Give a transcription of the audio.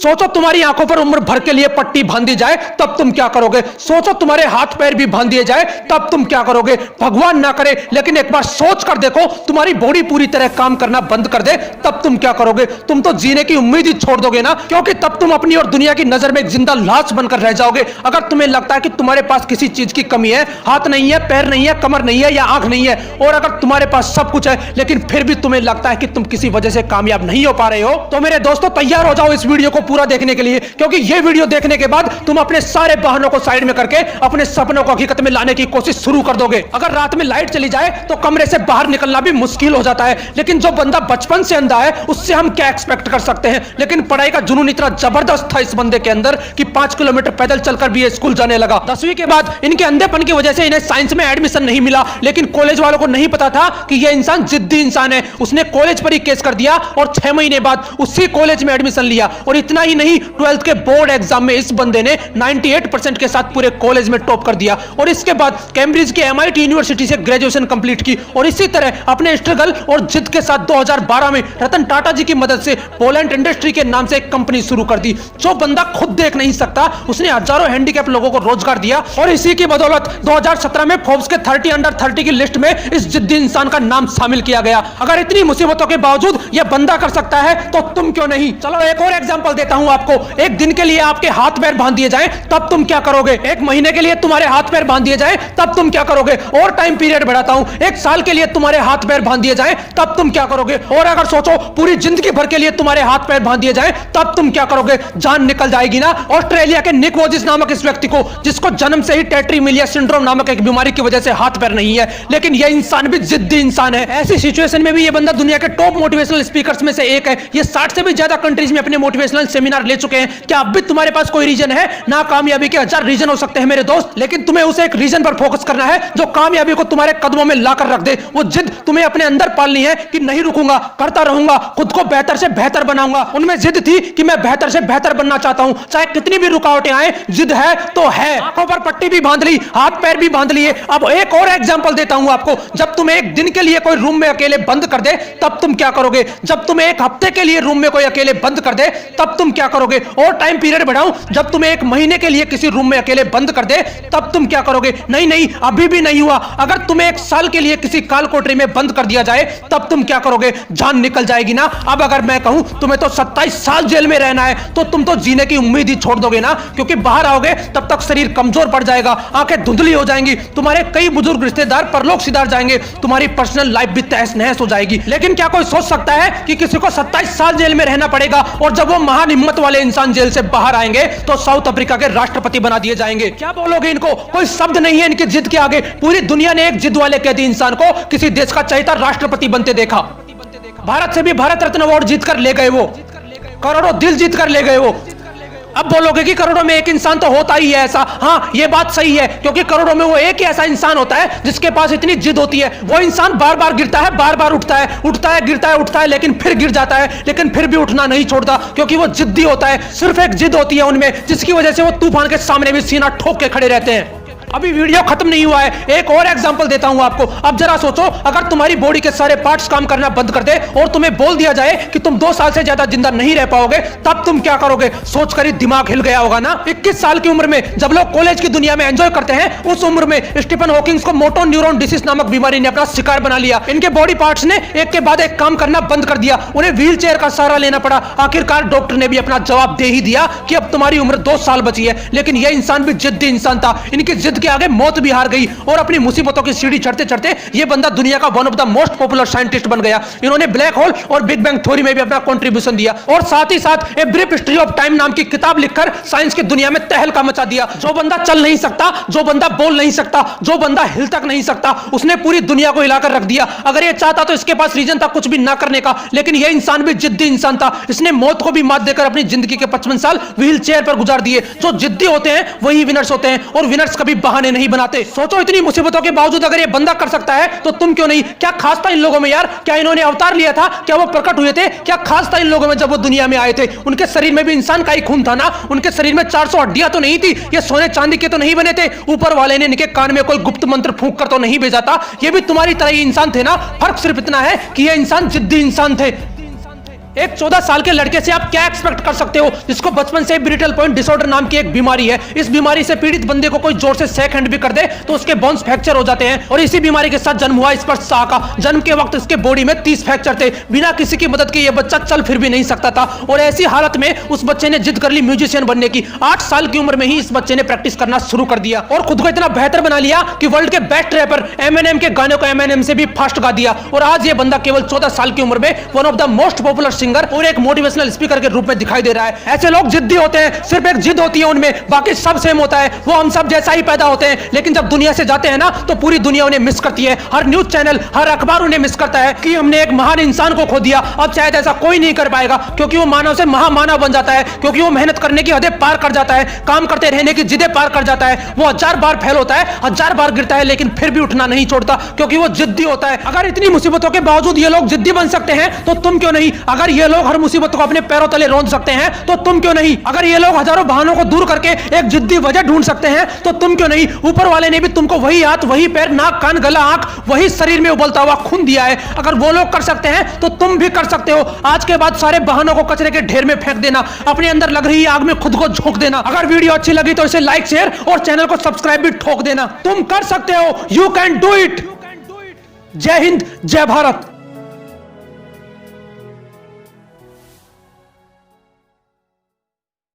सोचो तुम्हारी आंखों पर उम्र भर के लिए पट्टी बांध दी जाए तब तुम क्या करोगे। सोचो तुम्हारे हाथ पैर भी बांध दिए जाए तब तुम क्या करोगे। भगवान ना करे लेकिन एक बार सोच कर देखो, तुम्हारी बॉडी पूरी तरह काम करना बंद कर दे तब तुम क्या करोगे। तुम तो जीने की उम्मीद ही छोड़ दोगे ना, क्योंकि तब तुम अपनी और दुनिया की नजर में एक जिंदा लाश बनकर रह जाओगे। अगर तुम्हें लगता है कि तुम्हारे पास किसी चीज की कमी है, हाथ नहीं है, पैर नहीं है, कमर नहीं है या आंख नहीं है, और अगर तुम्हारे पास सब कुछ है लेकिन फिर भी तुम्हें लगता है कि तुम किसी वजह से कामयाब नहीं हो पा रहे हो, तो मेरे दोस्तों तैयार हो जाओ इस वीडियो को पूरा देखने के लिए, क्योंकि ये वीडियो देखने के बाद तुम अपने सारे बहानों को साइड में करके अपने सपनों को हकीकत में लाने की कोशिश शुरू कर दोगे। अगर रात में लाइट चली जाए तो कमरे से बाहर निकलना भी मुश्किल हो जाता है, लेकिन जो बंदा बचपन से अंधा है उससे हम क्या एक्सपेक्ट कर सकते हैं। लेकिन पढ़ाई का जुनून इतना जबरदस्त था इस बंदे के अंदर कि 5 किलोमीटर पैदल चलकर भी ये स्कूल जाने लगा। 10वीं के बाद इनके अंधेपन की वजह से इन्हें साइंस में एडमिशन नहीं मिला, लेकिन कॉलेज वालों को नहीं पता था कि ये इंसान जिद्दी इंसान है। उसने कॉलेज पर ही केस कर दिया और 6 महीने बाद उसी कॉलेज में एडमिशन लिया। और इतना ही नहीं, 12th के बोर्ड एग्जाम में इस बंदे ने 98% के साथ पूरे कॉलेज में टॉप कर दिया और इसके बाद कैम्ब्रिज के MIT यूनिवर्सिटी से ग्रेजुएशन कंप्लीट की। और इसी तरह अपने स्ट्रगल और जिद के साथ 2012 में रतन टाटा जी की मदद से पोलैंड इंडस्ट्री के नाम से एक कंपनी शुरू कर दी। जो बंदा खुद देख नहीं सकता उसने हजारों हैंडीकैप लोगों को रोजगार दिया और इसी की बदौलत 2017 में फोर्ब्स के 30 अंडर 30 की लिस्ट में इस जिद्दी इंसान का नाम शामिल किया गया। अगर इतनी मुसीबतों के बावजूद यह बंदा कर सकता है तो तुम क्यों नहीं। चलो एक और एग्जांपल देता हूं आपको। एक दिन के लिए आपके हाथ पैर बांध दिए जाए तब तुम क्या करोगे। एक महीने के लिए तुम्हारे हाथ पैर बांध दिए जाए तब तुम क्या करोगे। और टाइम पीरियड बढ़ाता हूं, 1 साल के लिए तुम्हारे हाथ पैर बांध दिए जाए तब तुम क्या करोगे। और अगर सोचो पूरी जिंदगी भर के लिए तुम्हारे हाथ पैर बांध दिए जाए तब तुम क्या करोगे। जान निकल जाएगी ना। ऑस्ट्रेलिया के निक वोजिस नामक इस व्यक्ति को, जिसको जन्म से ही टेट्रीमिलिया सिंड्रोम नामक एक बीमारी की वजह से हाथ पैर नहीं है, लेकिन यह इंसान भी जिद्दी इंसान है। ऐसी सिचुएशन में भी यह बंदा दुनिया के टॉप मोटिवेशनल स्पीकर्स में से एक है। ये 60 से भी ज्यादा कंट्रीज में अपने मोटिवेशनल सेमिनार ले चुके हैं। क्या अब भी तुम्हारे पास कोई रीजन है। ना कामयाबी के 1000 रीजन हो सकते हैं मेरे दोस्त, लेकिन तुम्हें उसे एक रीजन पर फोकस करना है जो कामयाबी को तुम्हारे कदमों में लाकर रख दे। वो जिद तुम्हें अपने अंदर पालनी है कि नहीं रुकूंगा, करता रहूंगा, खुद को बेहतर से बेहतर बनाऊंगा। उनमें जिद थी कि मैं बेहतर से बेहतर बनना चाहता हूं, चाहे कितनी भी रुकावटें आए, जिद है तो है। आंखों पर पट्टी भी बांध ली, हाथ पैर भी बांध लिए। अब एक और एग्जांपल देता हूं आपको। जब तुम्हें एक दिन के लिए कोई रूम में अकेले बंद कर दे तब तुम क्या करोगे। जब तुम्हें एक हफ्ते के लिए रूम में कोई अकेले बंद कर दे तब तुम क्या करोगे। और टाइम पीरियड बढ़ाऊं, जब तुम्हें 1 महीने के लिए किसी रूम में अकेले बंद कर दे तब तुम क्या करोगे। नहीं नहीं, अभी भी नहीं हुआ। अगर तुम्हें 1 साल के लिए किसी काल कोठरी में बंद कर दिया जाए तब तुम क्या करोगे। जान निकल जाएगी ना। अब अगर मैं कहूं तुम्हें तो 27 साल जेल में रहना है तो तुम तो जीने की उम्मीद ही छोड़ दोगे ना, क्योंकि बाहर आओगे तब तक शरीर कमजोर पड़ जाएगा, आंखें धुंधली हो जाएंगी, तुम्हारे कई बुजुर्ग रिश्तेदार परलोक सिधार जाएंगे, तुम्हारी पर्सनल लाइफ भी तहस नहस हो जाएगी। लेकिन क्या कोई सोच सकता है कि किसी को 27 साल जेल में रहना पड़ेगा और जब वो महान हिम्मत वाले इंसान जेल से बाहर आएंगे तो साउथ अफ्रीका के राष्ट्रपति बना दिए जाएंगे। क्या बोलोगे इनको। कोई शब्द नहीं है इनकी जिद के आगे। पूरी दुनिया ने एक जिद वाले कैदी इंसान को किसी देश का चहेता राष्ट्रपति बनते देखा। भारत से भी भारत रत्न अवार्ड जीतकर ले गए वो, करोड़ों दिल जीतकर ले गए वो। अब बोलोगे कि करोड़ों में एक इंसान तो होता ही है ऐसा। हाँ, ये बात सही है, क्योंकि करोड़ों में वो एक ही ऐसा इंसान होता है जिसके पास इतनी जिद होती है। वो इंसान बार बार गिरता है, बार बार उठता है, उठता है, गिरता है, उठता है, लेकिन फिर गिर जाता है, लेकिन फिर भी उठना नहीं छोड़ता, क्योंकि वो जिद्दी होता है। सिर्फ एक जिद होती है उनमें जिसकी वजह से वो तूफान के सामने भी सीना ठोक के खड़े रहते हैं। अभी वीडियो खत्म नहीं हुआ है, एक और एग्जांपल देता हूं आपको। अब जरा सोचो, अगर तुम्हारी बॉडी के सारे पार्ट्स काम करना बंद कर दे और तुम्हें बोल दिया जाए कि तुम 2 साल से ज्यादा जिंदा नहीं रह पाओगे, तब तुम क्या करोगे। सोचकर ही दिमाग हिल गया होगा ना। 21 साल की उम्र में जब लोग कॉलेज की दुनिया में एंजॉय करते हैं, उस उम्र में स्टीफन हॉकिंग्स को मोटो न्यूरॉन डिसीज नामक बीमारी ने अपना शिकार बना लिया। इनके बॉडी पार्ट्स ने एक के बाद एक काम करना बंद कर दिया, उन्हें व्हील चेयर का सहारा लेना पड़ा। आखिरकार डॉक्टर ने भी अपना जवाब दे ही दिया कि अब तुम्हारी उम्र 2 साल बची है। लेकिन यह इंसान भी जिद्दी इंसान था। इनकी जिद के आगे मौत भी हार गई और अपनी मुसीबतों की सीढ़ी चढ़ते चढ़ते ये बंदा दुनिया का one of the most popular scientist बन गया। इन्होंने ब्लैक होल और बिग बैंग थ्योरी में भी अपना कंट्रीब्यूशन दिया और साथ ही साथ a brief history of time नाम की किताब लिखकर साइंस की दुनिया में तहलका मचा दिया। जो बंदा चल नहीं सकता, जो बंदा बोल नहीं सकता, जो बंदा हिल तक नहीं सकता, उसने पूरी दुनिया को हिलाकर रख दिया। अगर ये चाहता तो इसके पास रीजन था कुछ भी ना करने का, लेकिन यह इंसान भी जिद्दी इंसान था। इसने मौत को भी मात देकर अपनी जिंदगी के 55 साल व्हील चेयर पर गुजार दिए। जो जिद्दी होते हैं वही विनर्स होते हैं और विनर्स कभी बहाने नहीं बनाते। सोचो, इतनी मुसीबतों के बावजूद अगर ये बंदा कर सकता है तो तुम क्यों नहीं। क्या खास था इन लोगों में यार। क्या इन्होंने अवतार लिया था, क्या वो प्रकट हुए थे, क्या खास था इन लोगों में जब वो दुनिया में आए थे। उनके शरीर में भी इंसान का ही खून था ना। उनके शरीर में 400 हड्डियां तो नहीं थी। ये सोने चांदी के तो नहीं बने थे। ऊपर वाले ने इनके कान में कोई गुप्त मंत्र फूंक कर तो नहीं भेजा था। ये भी तुम्हारी तरह ही इंसान थे ना। फर्क सिर्फ इतना है कि ये इंसान जिद्दी इंसान थे। एक 14 साल के लड़के से आप क्या एक्सपेक्ट कर सकते हो जिसको बचपन से ब्रिटल पॉइंट डिसऑर्डर नाम की एक बीमारी है। इस बीमारी से पीड़ित बंदे को कोई जोर से शेक हैंड भी कर दे तो उसके बोन्स फ्रैक्चर हो जाते हैं। और इसी बीमारी के साथ जन्म हुआ स्पर्श शाह का। जन्म के वक्त इसके बॉडी में 30 फ्रैक्चर थे। बिना किसी की मदद के ये बच्चा चल फिर भी नहीं सकता था और ऐसी हालत में उस बच्चे ने जिद कर ली म्यूजिशियन बनने की। 8 साल की उम्र में ही इस बच्चे ने प्रैक्टिस करना शुरू कर दिया और खुद को इतना बेहतर बना लिया कि वर्ल्ड के बेस्ट रैपर एमएनएम के गानों को एमएनएम से भी फास्ट गा दिया। और आज ये बंदा केवल 14 साल की उम्र में one of the most popular singer और एक मोटिवेशनल स्पीकर के रूप में दिखाई दे रहा है। ऐसे लोग जिद्दी होते हैं, सिर्फ एक जिद होती है उनमें, बाकी सब सेम होता है। वो हम सब जैसा ही पैदा होते हैं, लेकिन जब दुनिया से जाते हैं ना तो पूरी दुनिया उन्हें मिस करती है। हर न्यूज चैनल, हर अखबार उन्हें मिस करता है कि हमने एक महान इंसान को खो दिया। अब शायद ऐसा कोई नहीं कर पाएगा क्योंकि वो मानव से महामानव बन जाता है, क्योंकि वो मेहनत करने की हदें पार कर जाता है, काम करते रहने की जिदें पार कर जाता है। वो 1000 बार फेल होता है, 1000 बार गिरता है, लेकिन फिर भी उठना नहीं छोड़ता क्योंकि वो जिद्दी होता है। अगर इतनी मुसीबतों के बावजूद ये लोग जिद्दी बन सकते हैं तो तुम क्यों नहीं? अगर ये लोग हर मुसीबत को अपने पैरों तले रौंद सकते हैं तो तुम क्यों नहीं? अगर ये लोग हजारों बहानों को दूर करके एक जिद्दी वजह ढूंढ सकते हैं तो तुम क्यों नहीं? ऊपर वाले ने भी तुमको वही हाथ, वही पैर, नाक, कान, गला, आंख, वही शरीर में उबलता हुआ खून दिया है। अगर वो लोग कर सकते हैं तो तुम भी कर सकते हो। आज के बाद सारे बहानों को कचरे के ढेर में फेंक देना, अपने अंदर लग रही आग में खुद को झोंक देना। अगर वीडियो अच्छी लगी तो इसे लाइक, शेयर और चैनल को सब्सक्राइब भी ठोक देना। तुम कर सकते हो, यू कैन डू इट। जय हिंद, जय भारत।